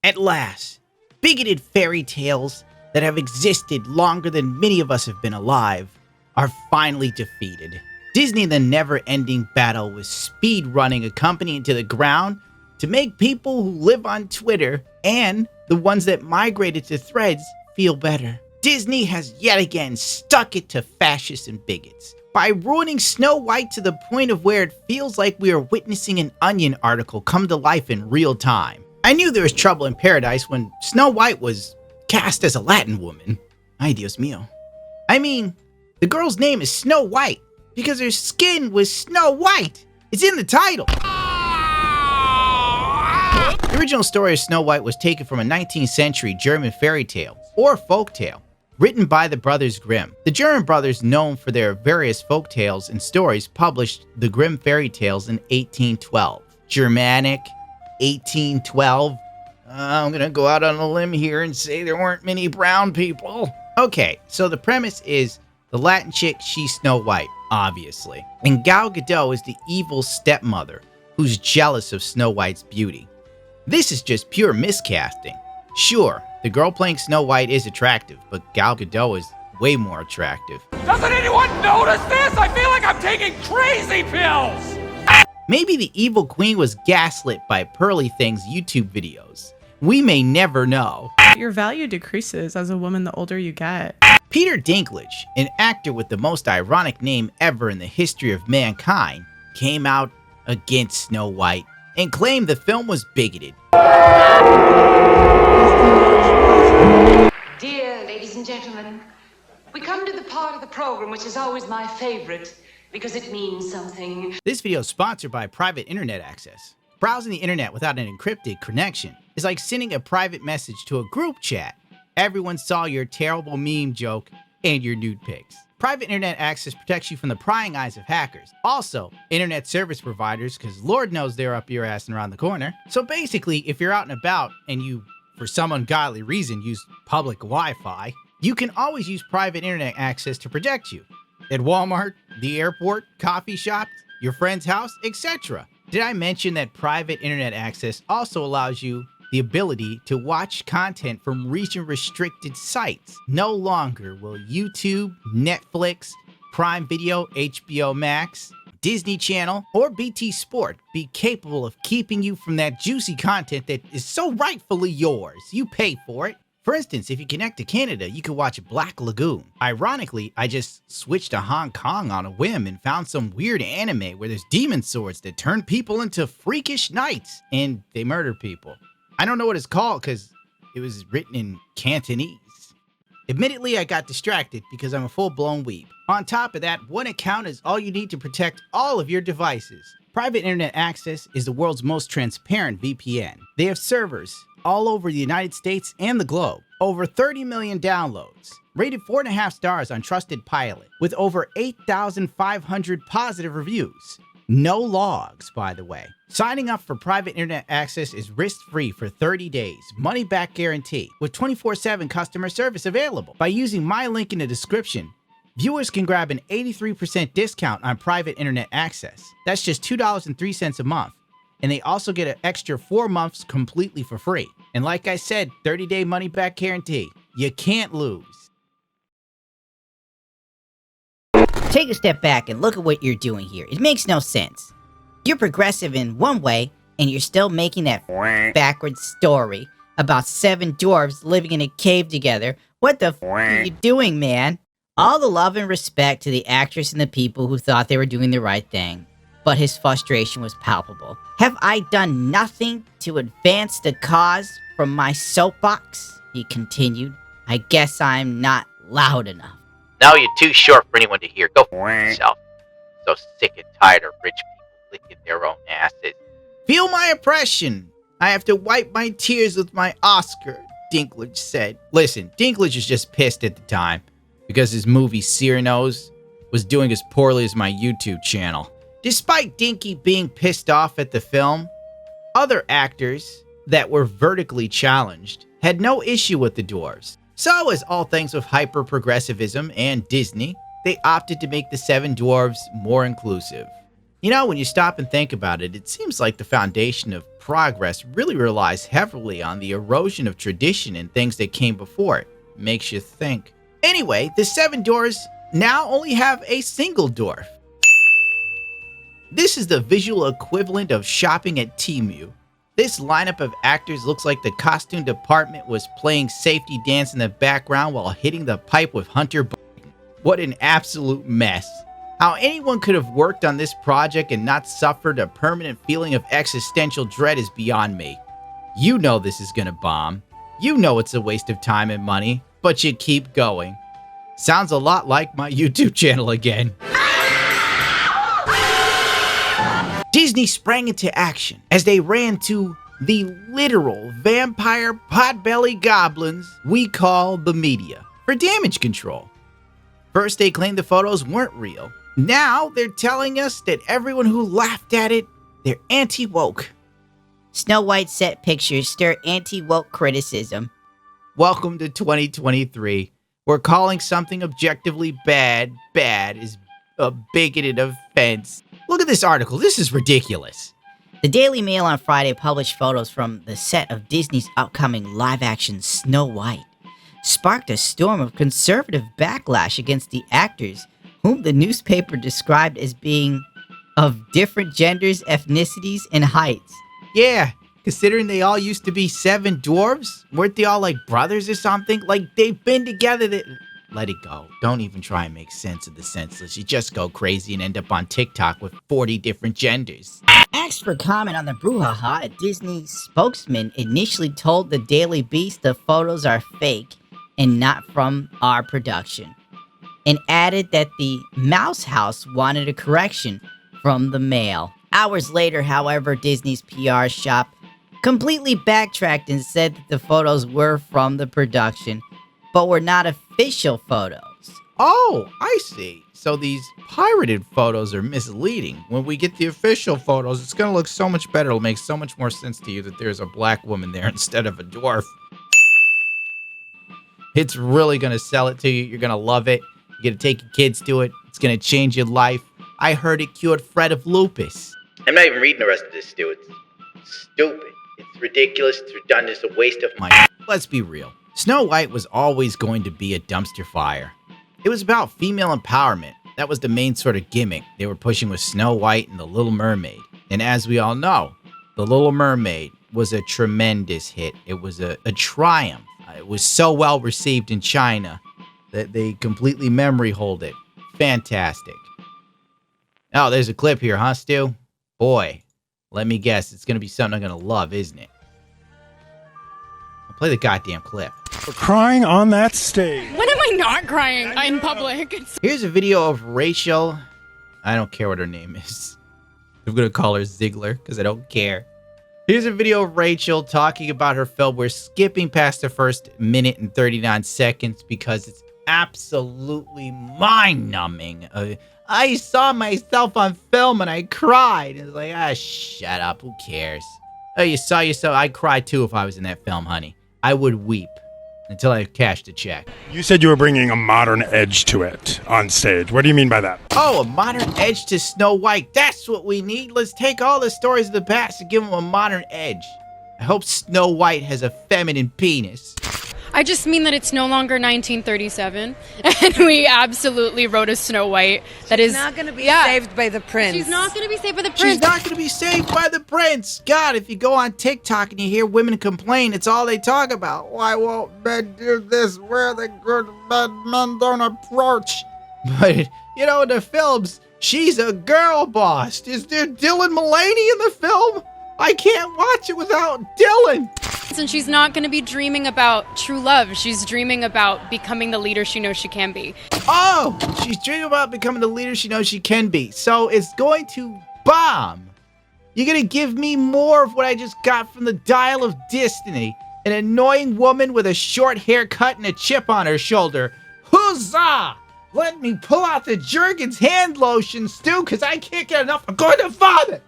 At last, bigoted fairy tales that have existed longer than many of us have been alive are finally defeated. Disney and the never-ending battle with speed running a company into the ground to make people who live on Twitter and the ones that migrated to Threads feel better. Disney has yet again stuck it to fascists and bigots by ruining Snow White to the point of where it feels like we are witnessing an Onion article come to life in real time. I knew there was trouble in paradise when Snow White was cast as a Latin woman. Ay, Dios mío. I mean, the girl's name is Snow White because her skin was snow white. It's in the title. The original story of Snow White was taken from a 19th century German fairy tale, or folk tale, written by the Brothers Grimm. The German brothers, known for their various folk tales and stories, published the Grimm fairy tales in 1812. Germanic, 1812. I'm gonna go out on a limb here and say there weren't many brown people. Okay, so the premise is the Latin chick, she's Snow White, obviously. And Gal Gadot is the evil stepmother who's jealous of Snow White's beauty. This is just pure miscasting. Sure, the girl playing Snow White is attractive, but Gal Gadot is way more attractive. Doesn't anyone notice this? I feel like I'm taking crazy pills! Maybe the evil queen was gaslit by Pearly Thing's YouTube videos. We may never know. Your value decreases as a woman the older you get. Peter Dinklage, an actor with the most ironic name ever in the history of mankind, came out against Snow White and claimed the film was bigoted. Dear ladies and gentlemen, we come to the part of the program which is always my favorite because it means something. This video is sponsored by private internet access. Browsing the internet without an encrypted connection is like sending a private message to a group chat. Everyone saw your terrible meme joke and your nude pics. Private internet access protects you from the prying eyes of hackers. Also, internet service providers, because Lord knows they're up your ass and around the corner. So basically, if you're out and about and you, for some ungodly reason, use public Wi-Fi, you can always use private internet access to protect you. At Walmart, the airport, coffee shops, your friend's house, etc. Did I mention that private internet access also allows you the ability to watch content from region-restricted sites? No longer will YouTube, Netflix, Prime Video, HBO Max, Disney Channel, or BT Sport be capable of keeping you from that juicy content that is so rightfully yours. You pay for it. For instance, if you connect to Canada, you can watch Black Lagoon. Ironically, I just switched to Hong Kong on a whim and found some weird anime where there's demon swords that turn people into freakish knights and they murder people. I don't know what it's called because it was written in Cantonese. Admittedly, I got distracted because I'm a full-blown weeb. On top of that, one account is all you need to protect all of your devices. Private internet access is the world's most transparent VPN. They have servers all over the United States and the globe. Over 30 million downloads. Rated 4.5 stars on Trusted Pilot. With over 8,500 positive reviews. No logs, by the way. Signing up for private internet access is risk-free for 30 days, money-back guarantee, with 24/7 customer service available. By using my link in the description, viewers can grab an 83% discount on private internet access. That's just $2.03 a month. And they also get an extra 4 months completely for free. And like I said, 30-day money-back guarantee. You can't lose. Take a step back and look at what you're doing here. It makes no sense. You're progressive in one way, and you're still making that backwards story about 7 dwarves living in a cave together. What the are you doing, man? All the love and respect to the actress and the people who thought they were doing the right thing, but his frustration was palpable. Have I done nothing to advance the cause from my soapbox? He continued. I guess I'm not loud enough. Now you're too short for anyone to hear. Go for yourself. So sick and tired of rich people licking their own asses. Feel my oppression. I have to wipe my tears with my Oscar, Dinklage said. Listen, Dinklage is just pissed at the time because his movie Cyrano's was doing as poorly as my YouTube channel. Despite Dinky being pissed off at the film, other actors that were vertically challenged had no issue with the dwarves. So, as all things with hyper-progressivism and Disney, they opted to make the 7 dwarves more inclusive. You know, when you stop and think about it, it seems like the foundation of progress really relies heavily on the erosion of tradition and things that came before it. Makes you think. Anyway, the 7 doors now only have a single door. This is the visual equivalent of shopping at Temu. This lineup of actors looks like the costume department was playing safety dance in the background while hitting the pipe with Hunter Biden. What an absolute mess. How anyone could have worked on this project and not suffered a permanent feeling of existential dread is beyond me. You know this is gonna bomb. You know it's a waste of time and money, but you keep going. Sounds a lot like my YouTube channel again. Disney sprang into action as they ran to the literal vampire potbelly goblins we call the media for damage control. First they claimed the photos weren't real. Now they're telling us that everyone who laughed at it, they're anti-woke. Snow White set pictures stir anti-woke criticism. Welcome to 2023. We're calling something objectively bad is a bigoted offense. Look at this article. This is ridiculous. The Daily Mail on Friday published photos from the set of Disney's upcoming live-action Snow White, sparked a storm of conservative backlash against the actors, whom the newspaper described as being of different genders, ethnicities, and heights. Yeah, considering they all used to be 7 dwarves, weren't they all like brothers or something? Like they've been together. Let it go. Don't even try and make sense of the senseless. You just go crazy and end up on TikTok with 40 different genders. Asked for comment on the brouhaha, a Disney spokesman initially told the Daily Beast the photos are fake and not from our production, and added that the Mouse House wanted a correction from the Mail. Hours later, however, Disney's PR shop completely backtracked and said that the photos were from the production, but were not official photos. Oh, I see. So these pirated photos are misleading. When we get the official photos, it's going to look so much better. It'll make so much more sense to you that there's a black woman there instead of a dwarf. It's really going to sell it to you. You're going to love it. You're going to take your kids to it. It's going to change your life. I heard it cured Fred of lupus. I'm not even reading the rest of this, Stu. It's stupid. It's ridiculous. It's redundant. It's a waste of money. Let's be real. Snow White was always going to be a dumpster fire. It was about female empowerment. That was the main sort of gimmick they were pushing with Snow White and The Little Mermaid. And as we all know, The Little Mermaid was a tremendous hit. It was a triumph. It was so well received in China that they completely memory hold it. Fantastic. Oh, there's a clip here, huh, Stu? Boy, let me guess. It's going to be something I'm going to love, isn't it? I'll play the goddamn clip. Crying on that stage. When am I not crying in public? Here's a video of Rachel. I don't care what her name is. I'm going to call her Ziegler because I don't care. Here's a video of Rachel talking about her film. We're skipping past the first minute and 39 seconds because it's absolutely mind-numbing. I saw myself on film and I cried. It's like, shut up. Who cares? Oh, you saw yourself. I'd cry too if I was in that film, honey. I would weep until I cashed the check. You said you were bringing a modern edge to it on stage. What do you mean by that? Oh, a modern edge to Snow White. That's what we need. Let's take all the stories of the past and give them a modern edge. I hope Snow White has a feminine penis. I just mean that it's no longer 1937, and we absolutely wrote a Snow White that is not going to be saved by the prince. She's not going to be saved by the prince. She's not going to be saved by the prince. God, if you go on TikTok and you hear women complain, it's all they talk about. Why won't men do this where the good men don't approach? But, you know, in the films, she's a girl boss. Is there Dylan Mullaney in the film? I can't watch it without Dylan. And she's not going to be dreaming about true love. She's dreaming about becoming the leader she knows she can be. Oh, she's dreaming about becoming the leader she knows she can be. So it's going to bomb. You're going to give me more of what I just got from the Dial of Destiny. An annoying woman with a short haircut and a chip on her shoulder. Huzzah! Let me pull out the Jergens hand lotion, Stu, because I can't get enough of going to father.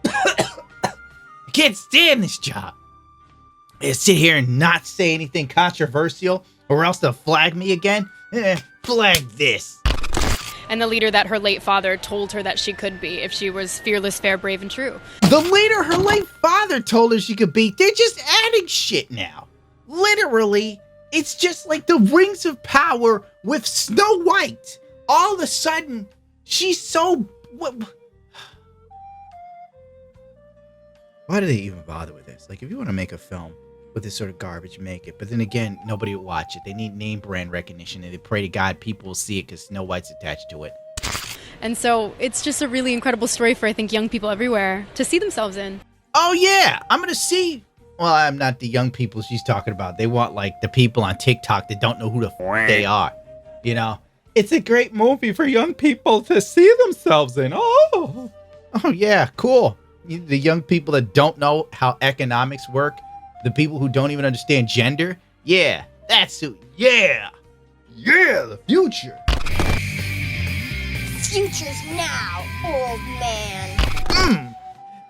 I can't stand this job. I sit here and not say anything controversial, or else they'll flag me again. Flag this. and the leader that her late father told her that she could be if she was fearless, fair, brave, and true. The leader her late father told her she could be. They're just adding shit now. Literally, it's just like the Rings of Power with Snow White. All of a sudden, she's so... Why do they even bother with this? Like, if you want to make a film with this sort of garbage, make it. But then again, nobody will watch it. They need name brand recognition, and they pray to God people will see it because Snow White's attached to it. And so it's just a really incredible story for, I think, young people everywhere to see themselves in. Oh, yeah. I'm going to see... Well, I'm not the young people she's talking about. They want, like, the people on TikTok that don't know who the they are. You know? It's a great movie for young people to see themselves in. Oh, yeah, cool. The young people that don't know how economics work, the people who don't even understand gender, yeah, that's who, yeah, the future. Future's now, old man.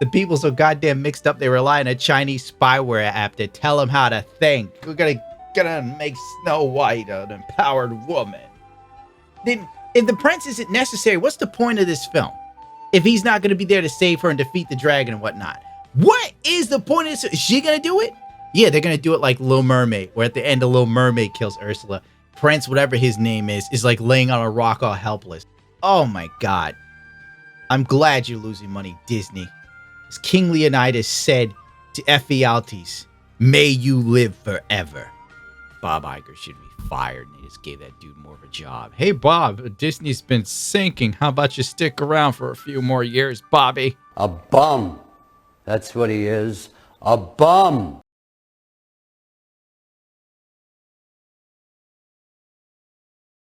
The people so goddamn mixed up they rely on a Chinese spyware app to tell them how to think. We're gonna make Snow White an empowered woman. Then, if the prince isn't necessary, what's the point of this film? If he's not going to be there to save her and defeat the dragon and whatnot. What is the point of this? Is she going to do it? Yeah, they're going to do it like Little Mermaid, where at the end, the Little Mermaid kills Ursula. Prince, whatever his name is like laying on a rock all helpless. Oh my God. I'm glad you're losing money, Disney. As King Leonidas said to Ephialtes, may you live forever. Bob Iger should be fired, and they just gave that dude more of a job. Hey, Bob, Disney's been sinking. How about you stick around for a few more years, Bobby? A bum. That's what he is. A bum.